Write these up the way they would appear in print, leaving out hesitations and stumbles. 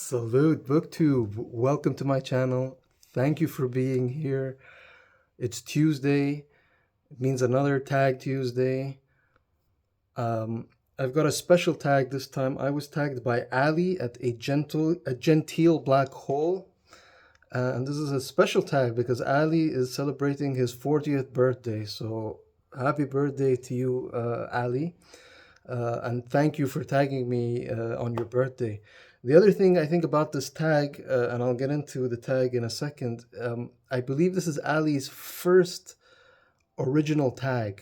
Salute, BookTube. Welcome to my channel. Thank you for being here. It's Tuesday. It means another Tag Tuesday. I've got a special tag this time. I was tagged by Ali at a genteel black hole. And this is a special tag because Ali is celebrating his 40th birthday. So happy birthday to you, Ali. And thank you for tagging me on your birthday. The other thing I think about this tag, and I'll get into the tag in a second, I believe this is Ali's first original tag,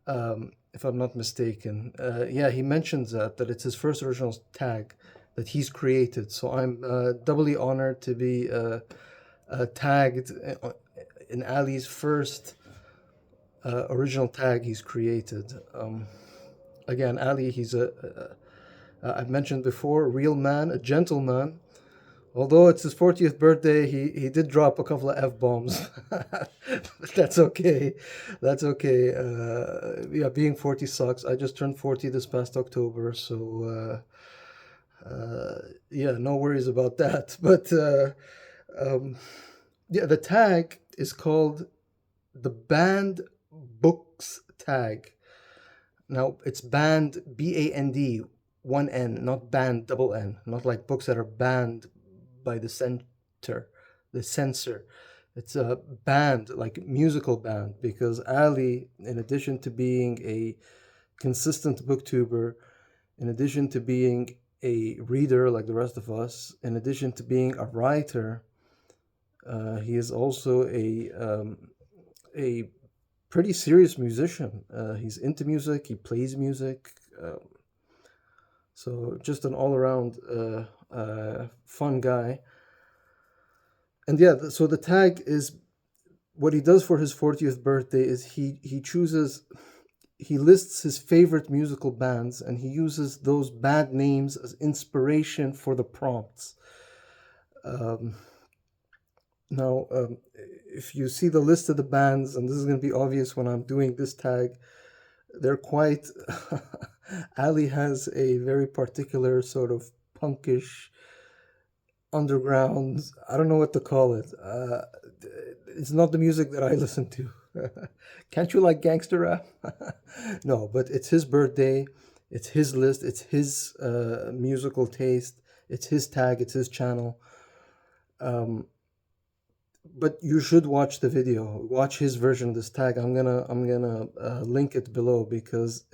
if I'm not mistaken. Yeah, he mentions that it's his first original tag that he's created. So I'm doubly honored to be tagged in Ali's first original tag he's created. Again, Ali, he's I've mentioned before, a real man, a gentleman. Although it's his 40th birthday, he did drop a couple of F-bombs. But that's okay. That's okay. Yeah, being 40 sucks. I just turned 40 this past October, so yeah, no worries about that. But um, yeah, the tag is called the Banned Books tag. Now it's banned, B-A-N-D, one N, not banned, double N, not like books that are banned by the censor. It's a band, like musical band, because Ali, in addition to being a consistent booktuber, in addition to being a reader like the rest of us, in addition to being a writer, he is also a pretty serious musician. He's into music, he plays music. So just an all-around fun guy. And yeah, so the tag is what he does for his 40th birthday is he lists his favorite musical bands and he uses those band names as inspiration for the prompts. Um, now, if you see the list of the bands, and this is going to be obvious when I'm doing this tag, they're quite. Ali has a very particular sort of punkish underground. I don't know what to call it. It's not the music that I listen to. Can't you like gangster rap? No, but it's his birthday. It's his list. It's his musical taste. It's his tag. It's his channel. Um, but you should watch the video. Watch his version of this tag. I'm gonna link it below because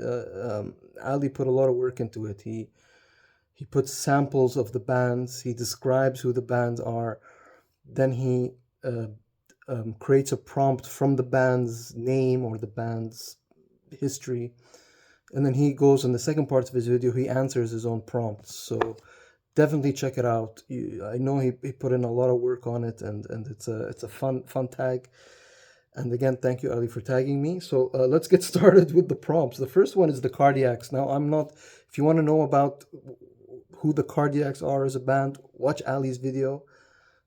Ali put a lot of work into it. He puts samples of the bands. He describes who the bands are. Then he creates a prompt from the band's name or the band's history, and then he goes in the second part of his video. He answers his own prompts. So definitely check it out. I know he put in a lot of work on it, and it's a fun tag. And again, thank you, Ali, for tagging me. So let's get started with the prompts. The first one is the Cardiacs. Now, if you want to know about who the Cardiacs are as a band, watch Ali's video,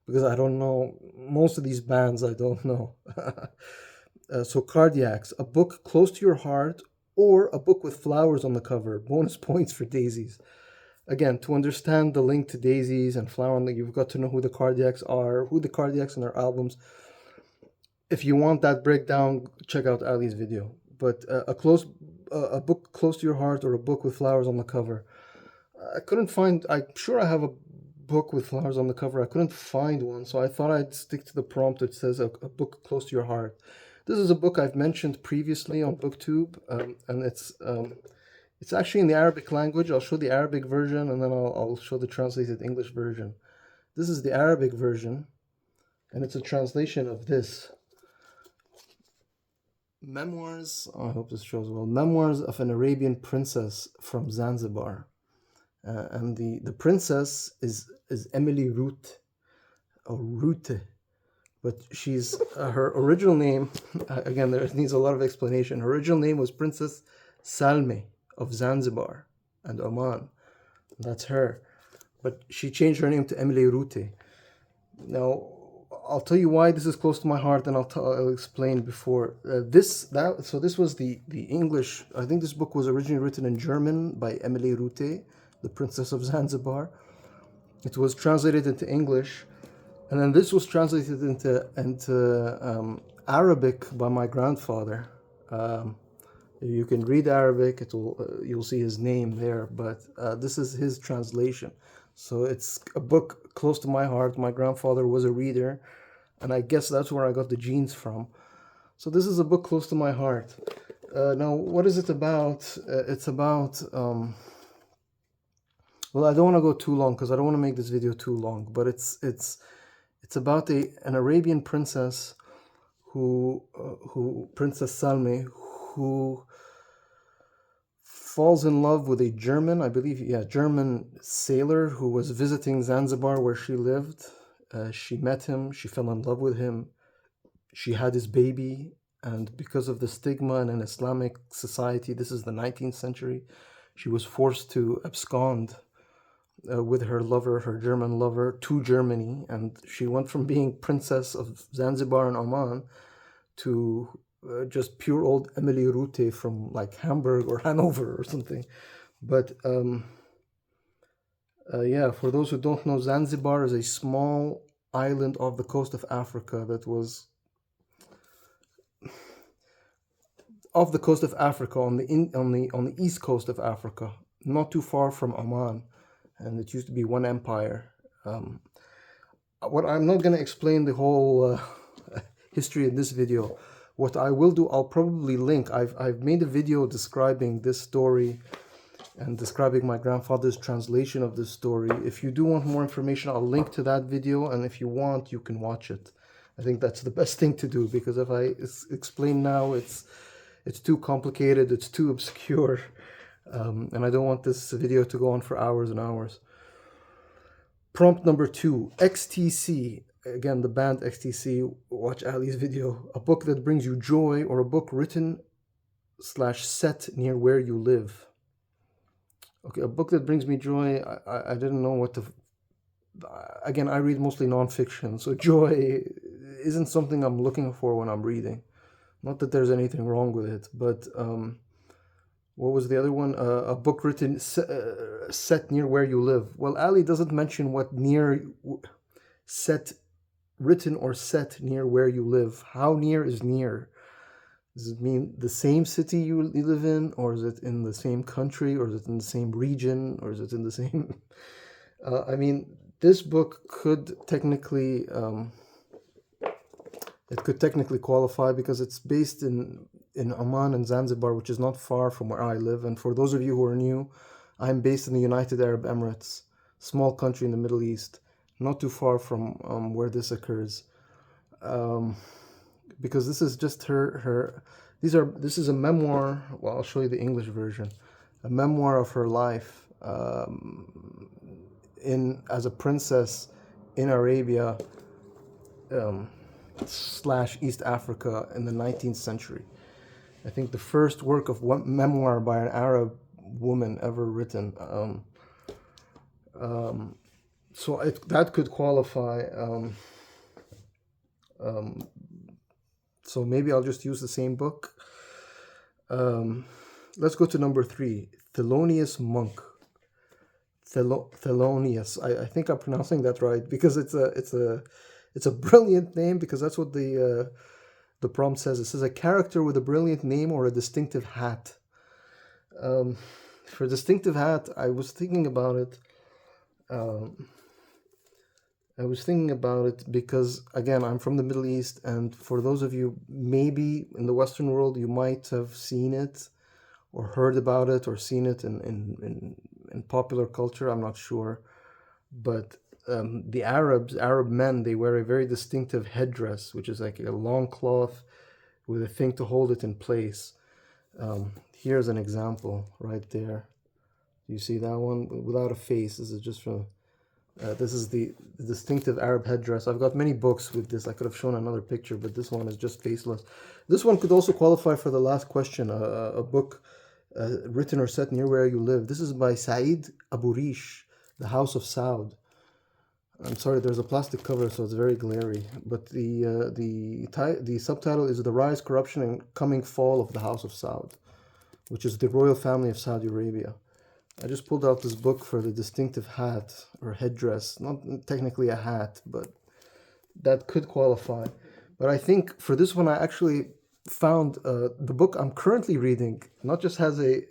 because I don't know. Most of these bands I don't know. So Cardiacs, a book close to your heart or a book with flowers on the cover. Bonus points for daisies. Again, to understand the link to daisies and flower on you've got to know who the Cardiacs are, who the Cardiacs and their albums. If you want that breakdown, check out Ali's video. But a book close to your heart or a book with flowers on the cover. I couldn't find. I'm sure I have a book with flowers on the cover. I couldn't find one, so I thought I'd stick to the prompt that says a book close to your heart. This is a book I've mentioned previously on BookTube, and it's actually in the Arabic language. I'll show the Arabic version, and then I'll show the translated English version. This is the Arabic version, and it's a translation of this. Memoirs, I hope this shows well. Memoirs of an Arabian Princess from Zanzibar. And the princess is Emily Root, or Rute, but she's her original name. Again, there needs a lot of explanation. Her original name was Princess Salme of Zanzibar and Oman. That's her, but she changed her name to Emily Rute. Now, I'll tell you why this is close to my heart, and I'll explain before So this was the English. I think this book was originally written in German by Emily Rute, the Princess of Zanzibar. It was translated into English, and then this was translated into Arabic by my grandfather. Um, you can read Arabic; you'll see his name there. But this is his translation, so it's a book close to my heart. My grandfather was a reader, and I guess that's where I got the genes from. So this is a book close to my heart. Now, what is it about? It's about well, I don't want to go too long because I don't want to make this video too long. But it's about an Arabian princess who Princess Salme, who falls in love with a German, I believe, yeah, German sailor who was visiting Zanzibar where she lived. She met him. She fell in love with him. She had his baby, and because of the stigma in an Islamic society, this is the 19th century, she was forced to abscond with her lover, her German lover, to Germany, and she went from being princess of Zanzibar and Oman to just pure old Emily Rute from like Hamburg or Hanover or something. But yeah, for those who don't know, Zanzibar is a small island off the coast of Africa that was off the coast of Africa on the east coast of Africa, not too far from Oman, and it used to be one empire. What I'm not going to explain the whole history in this video. What I will do, I'll probably link. I've made a video describing this story and describing my grandfather's translation of this story. If you do want more information, I'll link to that video, and if you want, you can watch it. I think that's the best thing to do, because if I explain now, it's too complicated, it's too obscure, and I don't want this video to go on for hours and hours. Prompt number 2, XTC. Again, the band XTC, watch Ali's video. A book that brings you joy, or a book written / set near where you live. Okay, a book that brings me joy, I didn't know what to... Again, I read mostly nonfiction, so joy isn't something I'm looking for when I'm reading. Not that there's anything wrong with it, but what was the other one? A book written set near where you live. Well, Ali doesn't mention what written or set near where you live. How near is near? Does it mean the same city you live in, or is it in the same country, or is it in the same region, or is it in the same... I mean, this book could technically... it could technically qualify because it's based in Oman and Zanzibar, which is not far from where I live. And for those of you who are new, I'm based in the United Arab Emirates, small country in the Middle East, not too far from where this occurs. Because this is just this is a memoir. Well, I'll show you the English version. A memoir of her life as a princess in Arabia / East Africa in the 19th century. I think the first work of one memoir by an Arab woman ever written. So that could qualify. So maybe I'll just use the same book. Let's go to number 3, Thelonious Monk. Thelonious. I think I'm pronouncing that right, because it's a brilliant name, because that's what the prompt says. It says a character with a brilliant name or a distinctive hat. For distinctive hat, I was thinking about it. Because, again, I'm from the Middle East, and for those of you maybe in the Western world, you might have seen it or heard about it or seen it in popular culture. I'm not sure. But the Arab men, they wear a very distinctive headdress, which is like a long cloth with a thing to hold it in place. Here's an example right there. You see that one without a face? This is just from... this is the distinctive Arab headdress. I've got many books with this. I could have shown another picture, but this one is just faceless. This one could also qualify for the last question, a book written or set near where you live. This is by Said Abu Rish, The House of Saud. I'm sorry, there's a plastic cover, so it's very glary. But the subtitle is The Rise, Corruption, and Coming Fall of the House of Saud, which is the royal family of Saudi Arabia. I just pulled out this book for the distinctive hat or headdress. Not technically a hat, but that could qualify. But I think for this one, I actually found the book I'm currently reading not just has a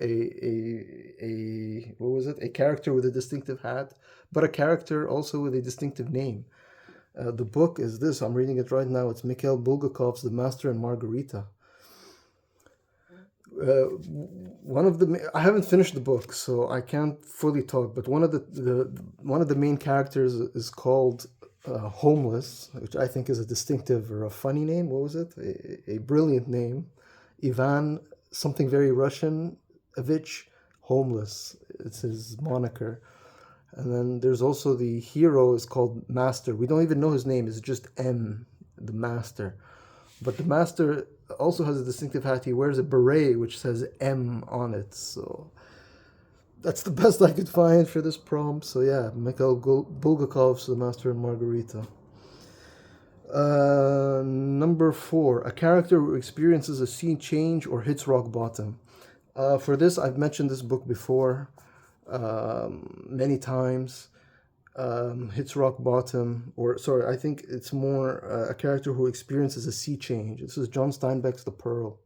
what was it, a character with a distinctive hat, but a character also with a distinctive name. The book is this. I'm reading it right now. It's Mikhail Bulgakov's The Master and Margarita. One of the I haven't finished the book, so I can't fully talk. But one of the main characters is called Homeless, which I think is a distinctive or a funny name. What was it? A brilliant name, Ivan, something very Russian, Evich, Homeless. It's his moniker. And then there's also the hero is called Master. We don't even know his name. It's just M, the Master. But the Master also has a distinctive hat. He wears a beret which says M on it. So that's the best I could find for this prompt. So yeah, Mikhail Bulgakov's The Master and Margarita. Number 4, a character who experiences a scene change or hits rock bottom. For this, I've mentioned this book before many times. Hits rock bottom, or sorry, I think it's more a character who experiences a sea change. This is John Steinbeck's The Pearl.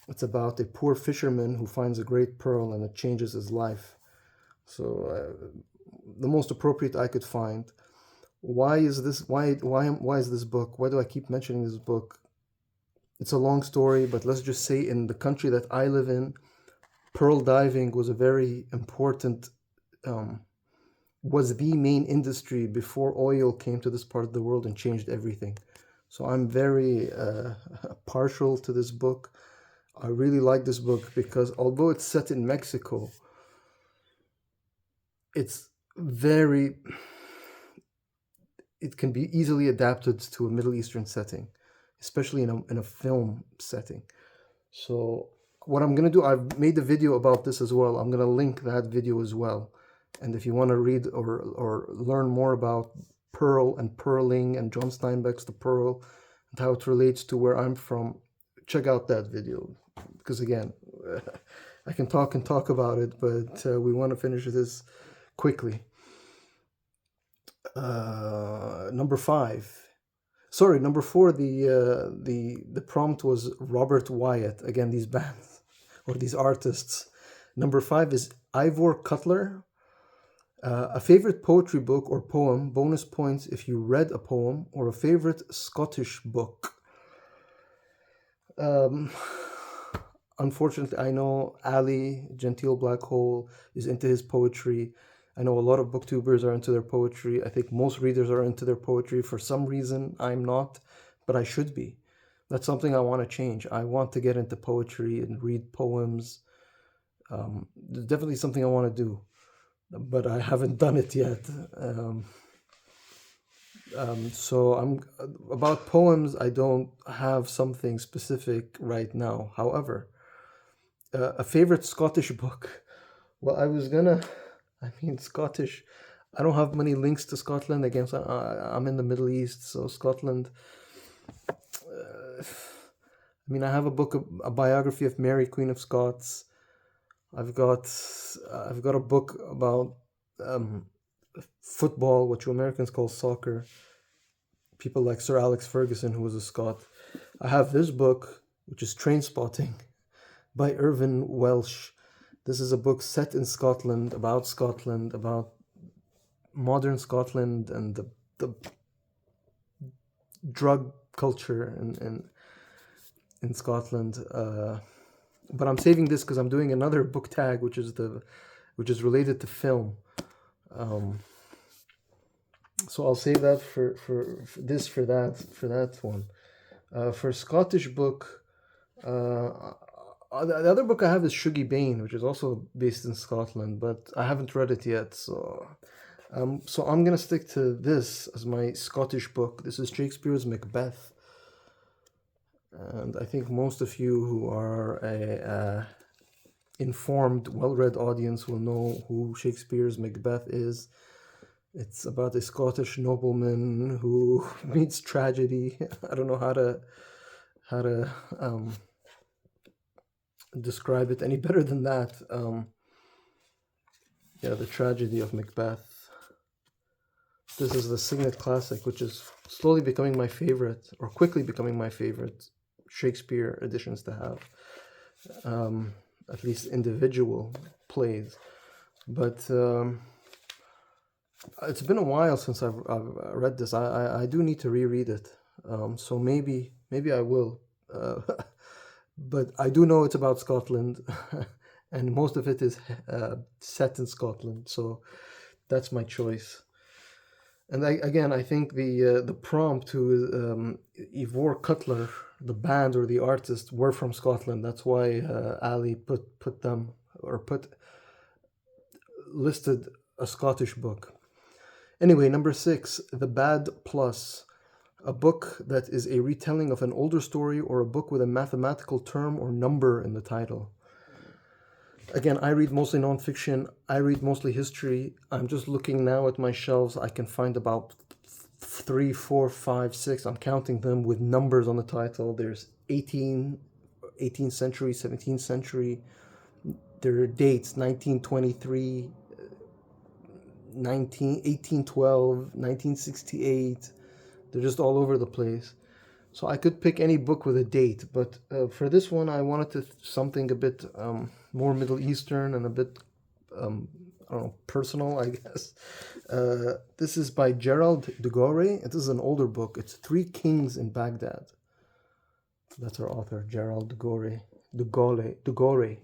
It's about a poor fisherman who finds a great pearl and it changes his life. So the most appropriate I could find. Why is this? Why is this book? Why do I keep mentioning this book? It's a long story, but let's just say in the country that I live in, pearl diving was a very important, was the main industry before oil came to this part of the world and changed everything. So I'm very partial to this book. I really like this book because although it's set in Mexico, it's very, it can be easily adapted to a Middle Eastern setting, especially in a film setting. So what I'm going to do, I've made a video about this as well. I'm going to link that video as well. And if you want to read or learn more about pearl and pearling and John Steinbeck's The Pearl and how it relates to where I'm from, check out that video. Because again, I can talk about it, but we want to finish this quickly. Number 4. The prompt was Robert Wyatt. Again, these bands or these artists. Number 5 is Ivor Cutler. A favorite poetry book or poem, bonus points if you read a poem, or a favorite Scottish book. Unfortunately, I know Ali, Genteel Black Hole, is into his poetry. I know a lot of booktubers are into their poetry. I think most readers are into their poetry. For some reason, I'm not, but I should be. That's something I want to change. I want to get into poetry and read poems. It's definitely something I want to do, but I haven't done it yet. So about poems, I don't have something specific right now. However, a favorite Scottish book. Well, Scottish. I don't have many links to Scotland. Again, I'm in the Middle East, so Scotland. I have a biography of Mary, Queen of Scots. I've got a book about football, what you Americans call soccer. People like Sir Alex Ferguson, who was a Scot. I have this book, which is Trainspotting, by Irvin Welsh. This is a book set in Scotland, about modern Scotland and the drug culture in Scotland. But I'm saving this because I'm doing another book tag, which is related to film. So I'll save that for that one. For Scottish book, the other book I have is Shuggie Bain, which is also based in Scotland, but I haven't read it yet. So I'm gonna stick to this as my Scottish book. This is Shakespeare's Macbeth, and I think most of you who are a informed, well-read audience will know who Shakespeare's Macbeth is. It's about a Scottish nobleman who meets tragedy. I don't know how to describe it any better than that. Yeah, the tragedy of Macbeth. This is the Signet Classic, which is slowly becoming my favorite, or quickly becoming my favorite Shakespeare editions to have. At least individual plays. But it's been a while since I've read this. I do need to reread it. So maybe I will. But I do know it's about Scotland, and most of it is set in Scotland. So that's my choice. And I think the prompt to Ivor Cutler, the band or the artist, were from Scotland. That's why Ali put them, or listed a Scottish book. Anyway, number 6, The Bad Plus, a book that is a retelling of an older story or a book with a mathematical term or number in the title. Again, I read mostly nonfiction. I read mostly history. I'm just looking now at my shelves. I can find about 3, 4, 5, 6. I'm counting them with numbers on the title. There's 18th century, 17th century. There are dates, 1923, 1812, 1968. They're just all over the place. So I could pick any book with a date, but for this one, I wanted something a bit more Middle Eastern and a bit, I don't know, personal, I guess. This is by Gerald de Gore. This is an older book. It's Three Kings in Baghdad. That's our author, Gerald de Gore. De Gore.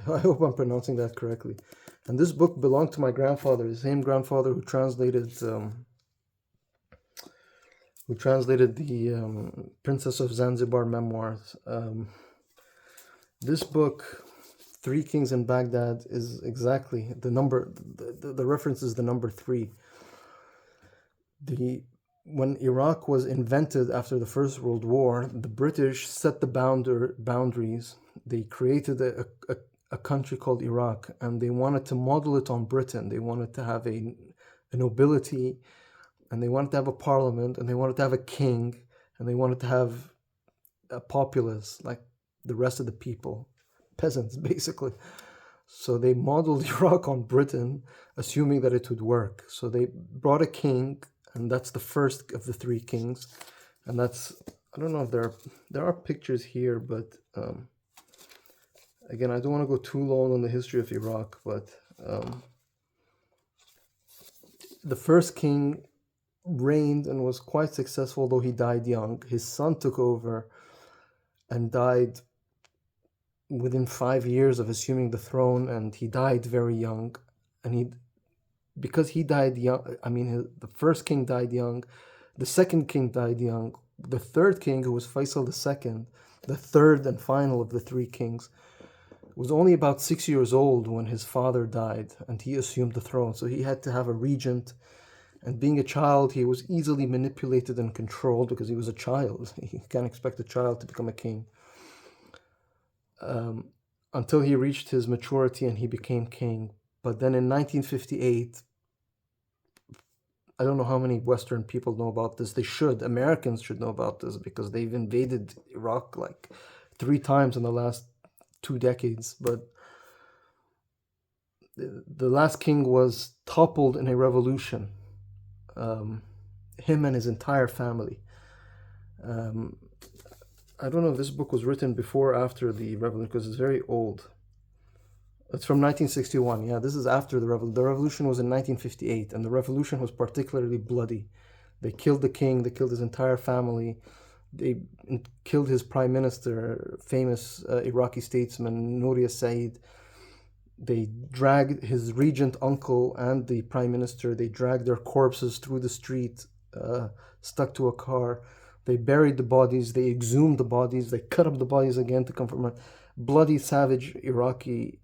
I hope I'm pronouncing that correctly. And this book belonged to my grandfather, the same grandfather who translated the Princess of Zanzibar memoirs. This book, Three Kings in Baghdad, is exactly the number, the reference is the number 3. When Iraq was invented after the First World War, the British set the boundaries. They created a country called Iraq, and they wanted to model it on Britain. They wanted to have a nobility, and they wanted to have a parliament, and they wanted to have a king, and they wanted to have a populace like the rest of the people, peasants basically. So they modeled Iraq on Britain, assuming that it would work. So they brought a king, and that's the first of the 3 kings. And that's, I don't know if there are pictures here, but again, I don't want to go too long on the history of Iraq, but the first king reigned and was quite successful, though he died young. His son took over and died within 5 years of assuming the throne, and he died very young. And because he died young, the first king died young, the second king died young, the third king, who was Faisal II, the third and final of the 3 kings, was only about 6 years old when his father died, and he assumed the throne. So he had to have a regent. And being a child, he was easily manipulated and controlled because he was a child. You can't expect a child to become a king. Until he reached his maturity and he became king. But then in 1958, I don't know how many Western people know about this. They should. Americans should know about this because they've invaded Iraq like 3 times in the last 2 decades. But the last king was toppled in a revolution. Him and his entire family. I don't know if this book was written before or after the revolution, because it's very old. It's from 1961. Yeah, this is after the revolution. The revolution was in 1958, and the revolution was particularly bloody. They killed the king, they killed his entire family, they killed his prime minister, famous Iraqi statesman Nouri Said. They dragged his regent uncle and the prime minister, they dragged their corpses through the street, stuck to a car. They buried the bodies, they exhumed the bodies, they cut up the bodies again to come from a bloody, savage Iraqi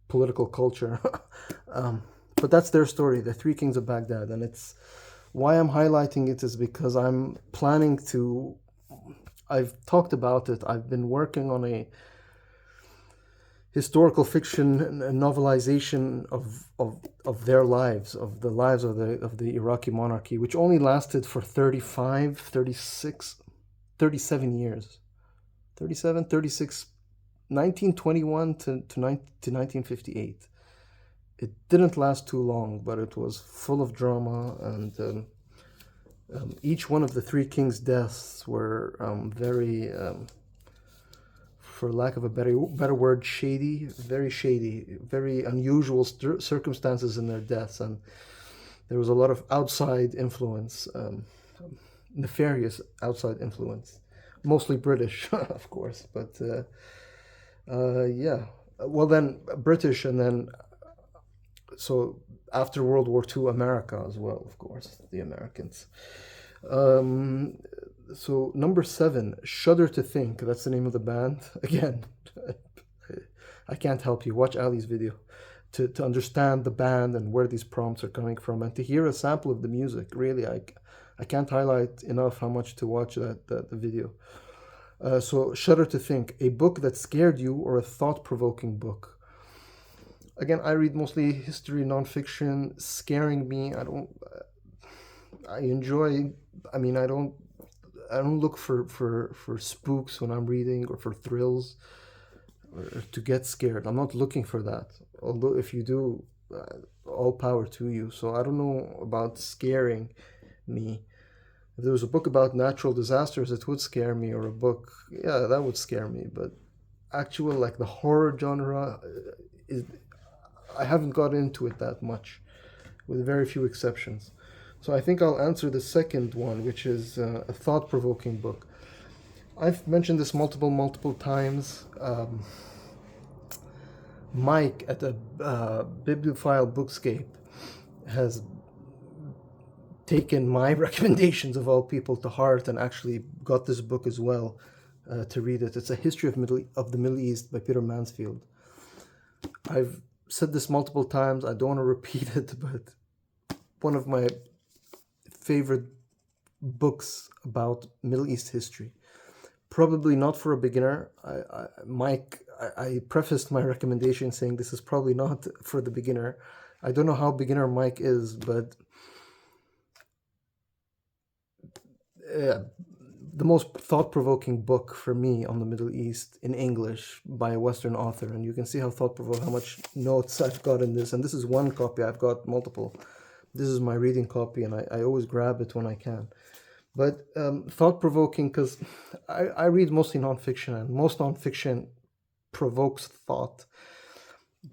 political culture. But that's their story, the 3 kings of Baghdad. And it's why I'm highlighting it is because I'm planning to, I've talked about it, I've been working on a historical fiction novelization of their lives, of the lives of the Iraqi monarchy, which only lasted for 35, 36, 37 years. 37, 36, 1921 to 1958. It didn't last too long, but it was full of drama, and each one of the three kings' deaths were very, for lack of a better word, shady, very unusual circumstances in their deaths, and there was a lot of outside influence, nefarious outside influence, mostly British, of course, but yeah. Well, then British, and then so after World War II, America as well, of course, the Americans. Um, so number 7, Shudder to Think. That's the name of the band. Again, I can't help you. Watch Ali's video to understand the band and where these prompts are coming from, and to hear a sample of the music. Really, I can't highlight enough how much to watch the video. So Shudder to Think, a book that scared you or a thought-provoking book. Again, I read mostly history, nonfiction. Scaring me, I enjoy. I mean, I don't look for spooks when I'm reading, or for thrills, or to get scared. I'm not looking for that. Although if you do, all power to you. So I don't know about scaring me. If there was a book about natural disasters, it would scare me, or a book, yeah, that would scare me. But actual, like, the horror genre, is, I haven't got into it that much, with very few exceptions. So I think I'll answer the second one, which is a thought-provoking book. I've mentioned this multiple times. Mike at the Bibliophile Bookscape has taken my recommendations, of all people, to heart, and actually got this book as well to read it. It's A History of the Middle East by Peter Mansfield. I've said this multiple times. I don't want to repeat it, but one of my favorite books about Middle East history. Probably not for a beginner. I prefaced my recommendation saying this is probably not for the beginner. I don't know how beginner Mike is, but the most thought-provoking book for me on the Middle East in English by a Western author. And you can see how thought-provoking, how much notes I've got in this. And this is one copy. I've got multiple. This is my reading copy, and I always grab it when I can. But thought-provoking, because I read mostly nonfiction, and most nonfiction provokes thought.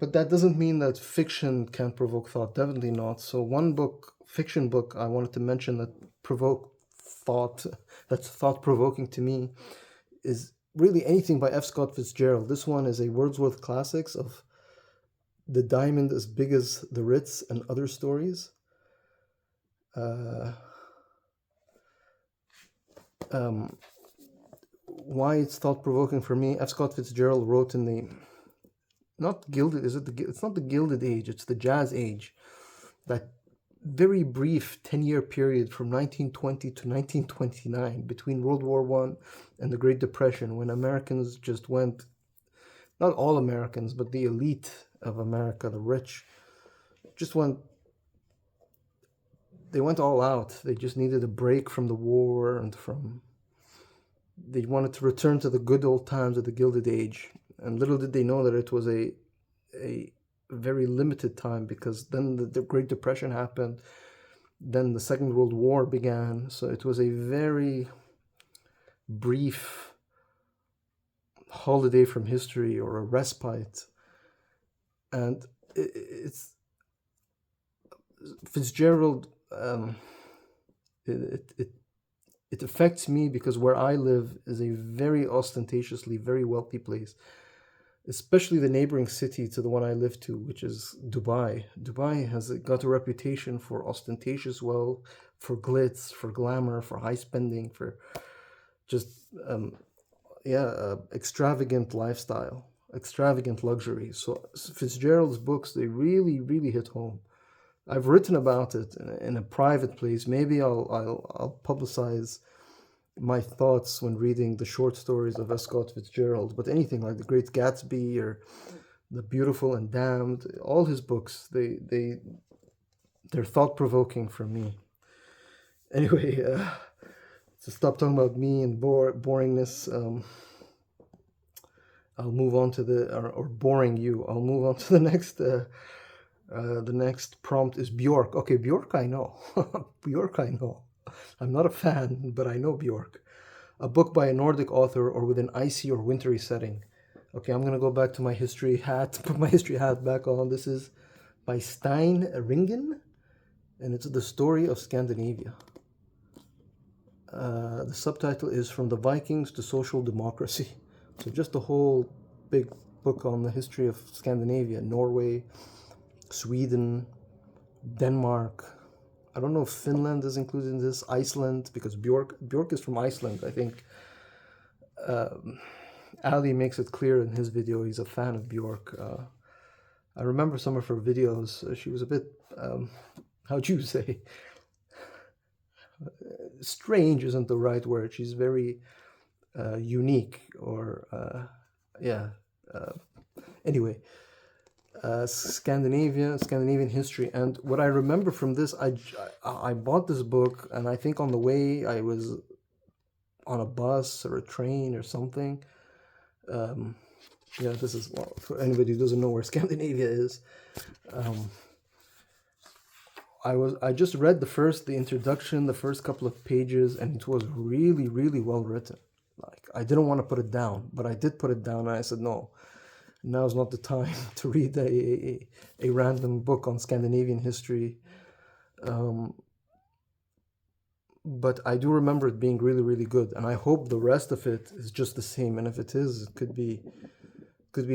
But that doesn't mean that fiction can't provoke thought. Definitely not. So one book, fiction book, I wanted to mention that provoked thought, that's thought-provoking to me, is really anything by F. Scott Fitzgerald. This one is a Wordsworth Classics of The Diamond as Big as the Ritz and Other Stories. Why it's thought-provoking for me, F. Scott Fitzgerald wrote in the, not Gilded, it's not the Gilded Age, it's the Jazz Age, that very brief 10-year period from 1920 to 1929, between World War I and the Great Depression, when Americans just went, not all Americans, but the elite of America, the rich, just went, they went all out. They just needed a break from the war, and they wanted to return to the good old times of the Gilded Age. And little did they know that it was a very limited time, because then the Great Depression happened, then the Second World War began. So it was a very brief holiday from history, or a respite. And it's Fitzgerald, it affects me because where I live is a very ostentatiously very wealthy place, especially the neighboring city to the one I live to, which is Dubai. Dubai has got a reputation for ostentatious wealth, for glitz, for glamour, for high spending, for just extravagant lifestyle, extravagant luxury. So Fitzgerald's books, they really, really hit home. I've written about it in a private place. Maybe I'll publicize my thoughts when reading the short stories of S. Scott Fitzgerald. But anything like The Great Gatsby or The Beautiful and Damned, all his books, they're thought-provoking for me. Anyway, to stop talking about me and boringness, I'll move on to or boring you. I'll move on to the next. The next prompt is Bjork. Okay, Bjork, I know. Bjork, I know. I'm not a fan, but I know Bjork. A book by a Nordic author or with an icy or wintry setting. Okay, I'm gonna go back to my history hat. Put my history hat back on. This is by Stein Ringen, and it's the story of Scandinavia. The subtitle is From the Vikings to Social Democracy. So just a whole big book on the history of Scandinavia, Norway, Sweden, Denmark. I don't know if Finland is included in this, Iceland, because Bjork is from Iceland, I think. Ali makes it clear in his video he's a fan of Bjork. I remember some of her videos. She was a bit, how'd you say? Strange isn't the right word. She's very unique, or yeah. Anyway, Scandinavian history. And what I remember from this, I bought this book, and I think on the way I was on a bus or a train or something. Yeah, this is, well, for anybody who doesn't know where Scandinavia is. I just read the introduction, the first couple of pages, and it was really, really well written. Like, I didn't want to put it down, but I did put it down, and I said, no, now's not the time to read a random book on Scandinavian history. But I do remember it being really, really good, and I hope the rest of it is just the same. And if it is, it could be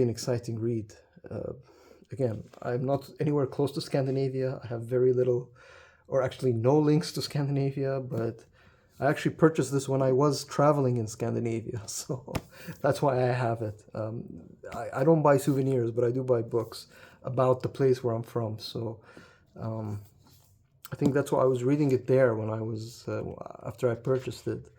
an exciting read. Again, I'm not anywhere close to Scandinavia. I have very little, or actually no links to Scandinavia, but I actually purchased this when I was traveling in Scandinavia, so that's why I have it. I don't buy souvenirs, but I do buy books about the place where I'm from. So I think that's why I was reading it there when I was, after I purchased it.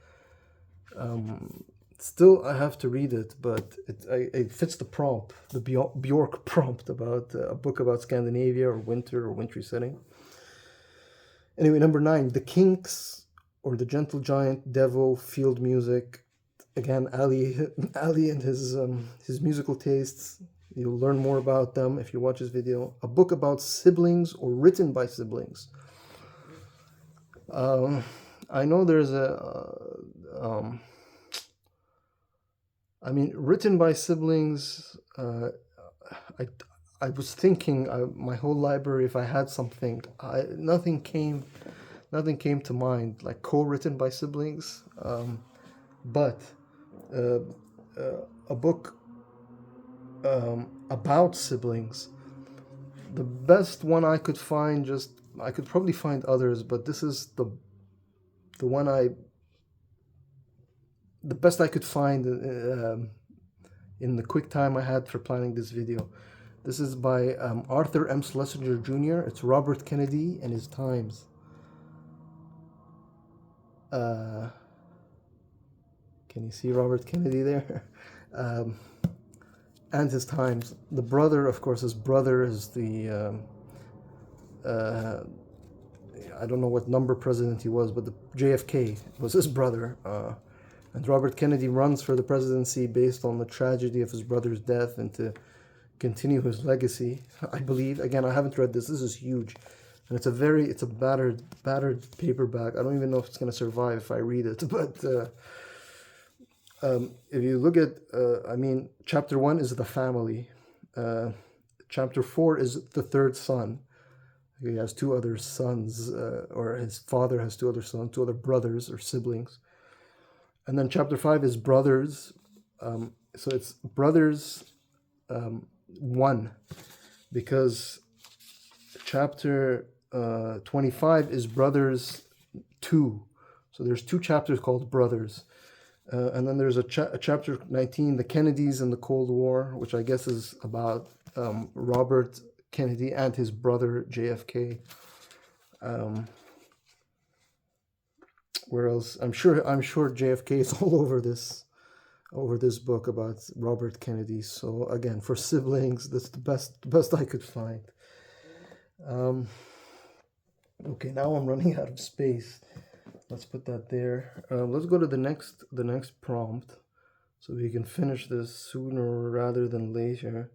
Still, I have to read it, but it fits the prompt, the Bjork prompt about a book about Scandinavia or winter or wintry setting. Anyway, number 9, The Kinks, or The Gentle Giant, Devo, Field Music. Again, Ali and his musical tastes. You'll learn more about them if you watch his video. A book about siblings or written by siblings. I know there's written by siblings. I was thinking my whole library, if I had something, nothing came to mind, like co-written by siblings. But a book about siblings. The best one I could find, I could probably find others, but this is the one the best I could find in the quick time I had for planning this video. This is by Arthur M. Schlesinger Jr. It's Robert Kennedy and His Times. Can you see Robert Kennedy there? And His Times. The brother, of course, his brother is the I don't know what number president he was, but the JFK was his brother. And Robert Kennedy runs for the presidency based on the tragedy of his brother's death and to continue his legacy, I believe. Again, I haven't read this. This is huge. And it's a battered paperback. I don't even know if it's going to survive if I read it. But if you look at, chapter 1 is the family. Chapter 4 is the third son. He has 2 other sons, or his father has 2 other sons, 2 other brothers or siblings. And then chapter 5 is brothers. So it's brothers 1, because chapter 25 is brothers 2. So there's 2 chapters called brothers. And then there's a chapter 19, the Kennedys and the Cold War, which I guess is about Robert Kennedy and his brother JFK. Where else? I'm sure JFK is all over this book about Robert Kennedy. So again, for siblings, that's the best I could find. Okay, now I'm running out of space. Let's put that there. Let's go to the next prompt. so we can finish this sooner rather than later.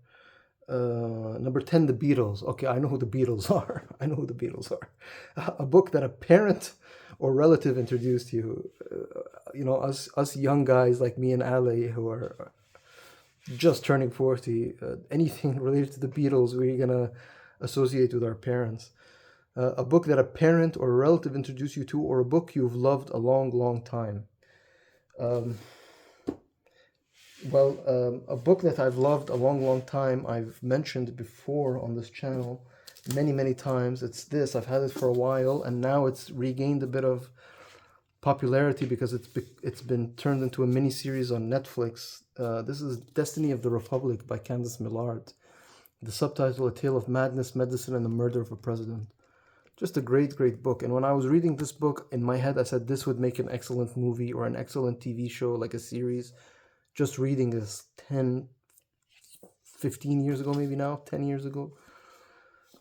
Number 10, The Beatles. Okay, I know who the Beatles are. I know who the Beatles are. A book that a parent or relative introduced you. Us young guys like me and Ali who are just turning 40, anything related to the Beatles, we're gonna associate with our parents. A book that a parent or a relative introduced you to, or a book you've loved a long, long time. Um, a book that I've loved a long, long time, I've mentioned before on this channel many, many times. It's this. I've had it for a while, and now it's regained a bit of popularity because it's been turned into a mini series on Netflix. This is Destiny of the Republic by Candice Millard. The subtitle: A Tale of Madness, Medicine, and the Murder of a President. Just a great, great book. And when I was reading this book, in my head, I said this would make an excellent movie or an excellent TV show, like a series. Just reading this 10, 15 years ago, maybe now, 10 years ago.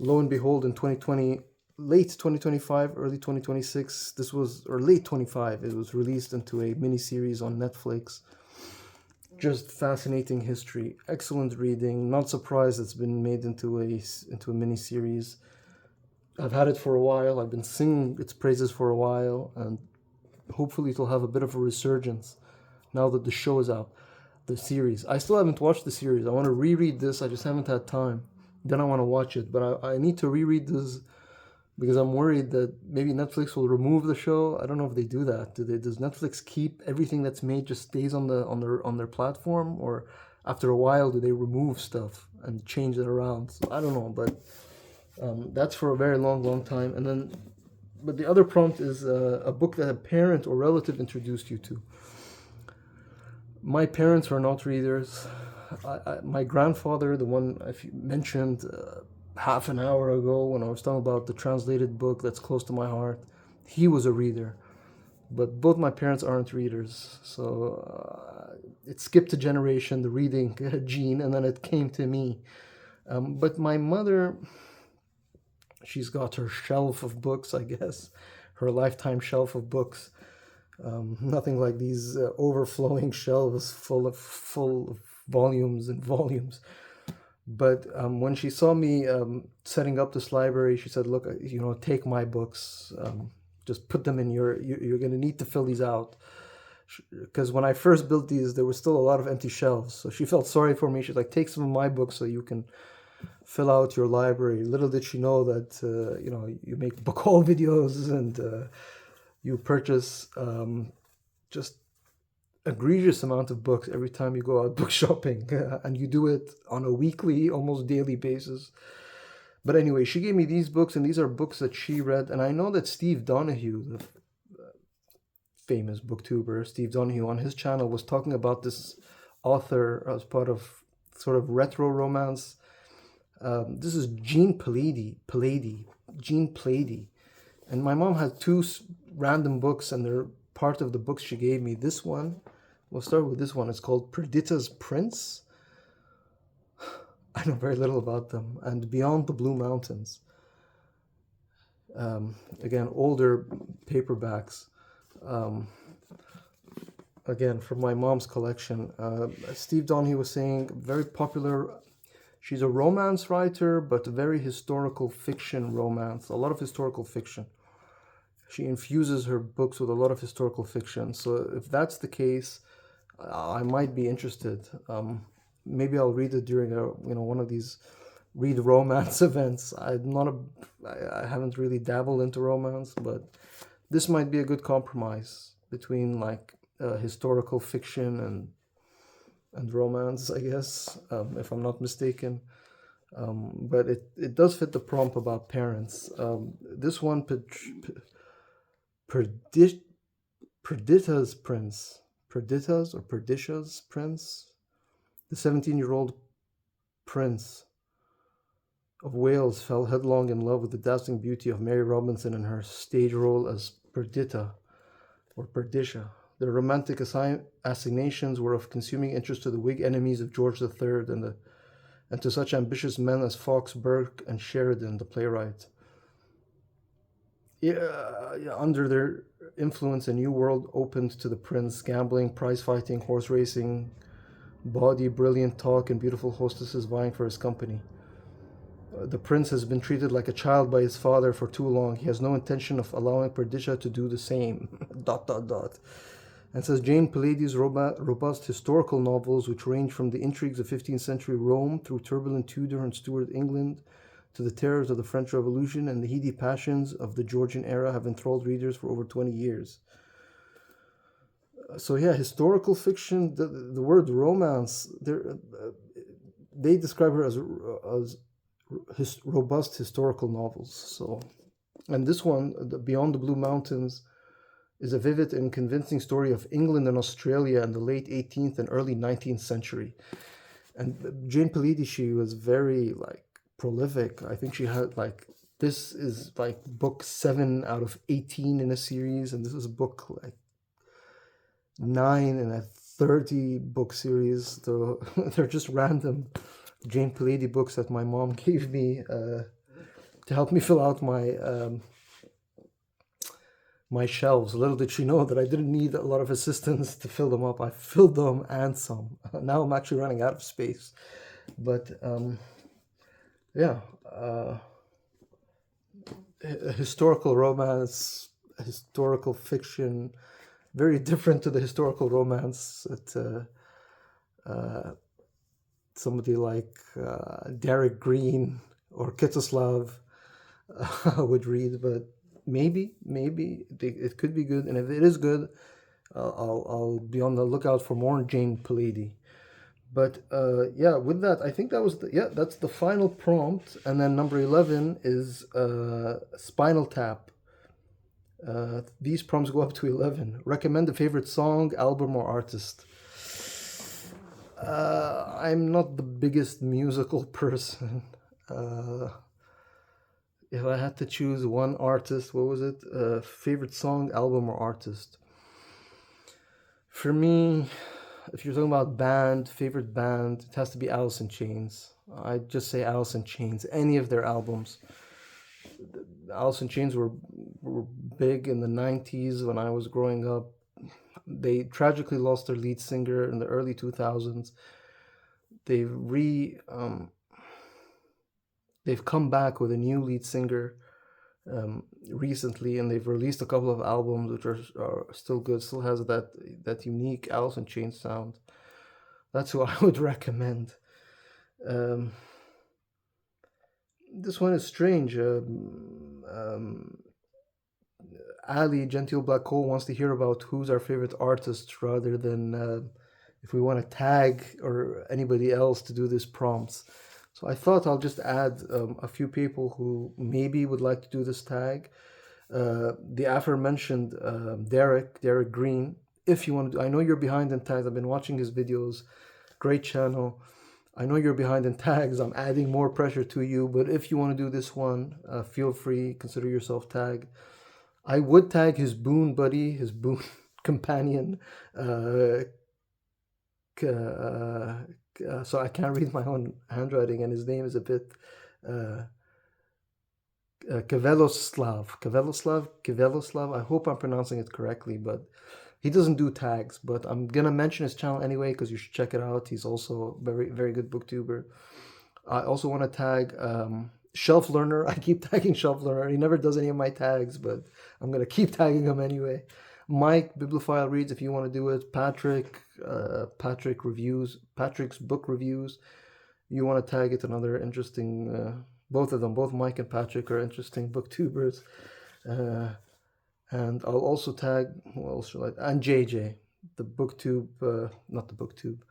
Lo and behold, in 2020, late 2025, early 2026, or late 25, it was released into a mini-series on Netflix. Just fascinating history, excellent reading. Not surprised it's been made into a mini-series. I've had it for a while. I've been singing its praises for a while, and hopefully it'll have a bit of a resurgence now that the show is out, the series. I still haven't watched the series. I want to reread this. I just haven't had time. Then I want to watch it, but I need to reread this because I'm worried that maybe Netflix will remove the show. I don't know if they do that. Does Netflix keep everything that's made just stays on their platform, or after a while do they remove stuff and change it around? So I don't know, but that's for a very long, long time. And then, but the other prompt is a book that a parent or relative introduced you to. My parents are not readers. My grandfather, the one I mentioned half an hour ago when I was talking about the translated book that's close to my heart, he was a reader. But both my parents aren't readers. So it skipped a generation, the reading gene, and then it came to me. But my mother, she's got her shelf of books, I guess, her lifetime shelf of books. Nothing like these overflowing shelves full of volumes and volumes. But when she saw me setting up this library, she said, "Look, take my books. Just put them in you're going to need to fill these out." Because when I first built these, there was still a lot of empty shelves. So she felt sorry for me. She's like, "Take some of my books so you can fill out your library." Little did she know that you make book haul videos and you purchase just egregious amount of books every time you go out book shopping, and you do it on a weekly, almost daily basis. But anyway, she gave me these books, and these are books that she read. And I know that Steve Donahue, the famous booktuber Steve Donahue, on his channel was talking about this author as part of sort of retro romance. This is Jean Palady. And my mom had two random books, and they're part of the books she gave me. This one, we'll start with this one. It's called Perdita's Prince. I know very little about them. And Beyond the Blue Mountains. Again, older paperbacks. Again, from my mom's collection. Steve Donahue was saying, very popular. She's a romance writer, but very historical fiction romance. A lot of historical fiction. She infuses her books with a lot of historical fiction. So if that's the case, I might be interested. Maybe I'll read it during one of these read romance events. I haven't really dabbled into romance, but this might be a good compromise between like historical fiction and romance, I guess, if I'm not mistaken. But it does fit the prompt about parents. This one, Perdita's Prince. Perdita's Prince? The 17-year-old prince of Wales fell headlong in love with the dazzling beauty of Mary Robinson in her stage role as Perdita, or Perdicia. Their romantic assignations were of consuming interest to the Whig enemies of George III and to such ambitious men as Fox, Burke, and Sheridan, the playwright. Yeah, under their influence, a new world opened to the prince: gambling, prize fighting, horse racing, bawdy, brilliant talk, and beautiful hostesses vying for his company. The prince has been treated like a child by his father for too long. He has no intention of allowing Perdita to do the same. dot dot dot. And says Jane Pallady's robust historical novels, which range from the intrigues of 15th century Rome through turbulent Tudor and Stuart England to the terrors of the French Revolution and the heady passions of the Georgian era, have enthralled readers for over 20 years. So yeah, historical fiction. The word romance, they describe her as robust historical novels. So, and this one, Beyond the Blue Mountains, is a vivid and convincing story of England and Australia in the late 18th and early 19th century. And Jane Pallady, she was very like prolific. I think she had like, this is like book 7 out of 18 in a series, and this is book like 9 in a 30 book series. So they're just random Jane Pallady books that my mom gave me to help me fill out my shelves. Little did she know that I didn't need a lot of assistance to fill them up. I filled them and some. Now I'm actually running out of space. But yeah, historical romance, historical fiction, very different to the historical romance that somebody like Derek Green or Kitoslav would read. But maybe it could be good, and if it is good, I'll be on the lookout for more Jane Pallady. But yeah, with that, I think that's the final prompt, and then number 11 is Spinal Tap. These prompts go up to 11. Recommend a favorite song, album, or artist. I'm not the biggest musical person. If I had to choose one artist, what was it? Favorite song, album, or artist? For me, if you're talking about band, favorite band, it has to be Alice in Chains. I'd just say Alice in Chains. Any of their albums. Alice in Chains were big in the 90s when I was growing up. They tragically lost their lead singer in the early 2000s. They've come back with a new lead singer recently, and they've released a couple of albums which are still good. Still has that unique Alice in Chains sound. That's who I would recommend. This one is strange. Ali Gentile Black Hole wants to hear about who's our favorite artist rather than if we want to tag or anybody else to do this prompts. So I thought I'll just add a few people who maybe would like to do this tag. The aforementioned Derek Green. If you want to, I know you're behind in tags. I've been watching his videos. Great channel. I know you're behind in tags. I'm adding more pressure to you. But if you want to do this one, feel free. Consider yourself tagged. I would tag his boon buddy, his boon companion. So I can't read my own handwriting, and his name is a bit Kaveloslav. I hope I'm pronouncing it correctly, but he doesn't do tags. But I'm gonna mention his channel anyway because you should check it out. He's also very very good booktuber. I also want to tag Shelf Learner. I keep tagging Shelf Learner. He never does any of my tags, but I'm gonna keep tagging him anyway. Mike Bibliophile Reads, if you want to do it. Patrick's book reviews. You want to tag it, another interesting. Both of them, both Mike and Patrick, are interesting booktubers. And I'll also tag, who else should I? And JJ, the booktube, not the booktube,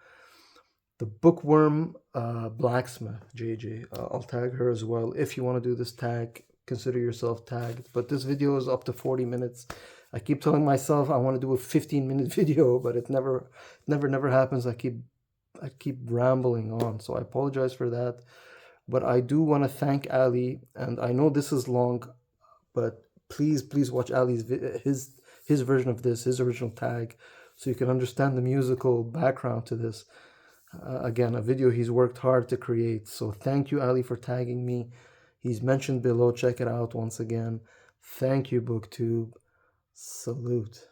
the bookworm blacksmith, JJ. I'll tag her as well. If you want to do this tag, consider yourself tagged. But this video is up to 40 minutes. I keep telling myself I want to do a 15-minute video, but it never happens. I keep rambling on, so I apologize for that. But I do want to thank Ali, and I know this is long, but please watch Ali's his version of this, his original tag, so you can understand the musical background to this. Again, a video he's worked hard to create. So thank you, Ali, for tagging me. He's mentioned below. Check it out once again. Thank you, BookTube. Salute.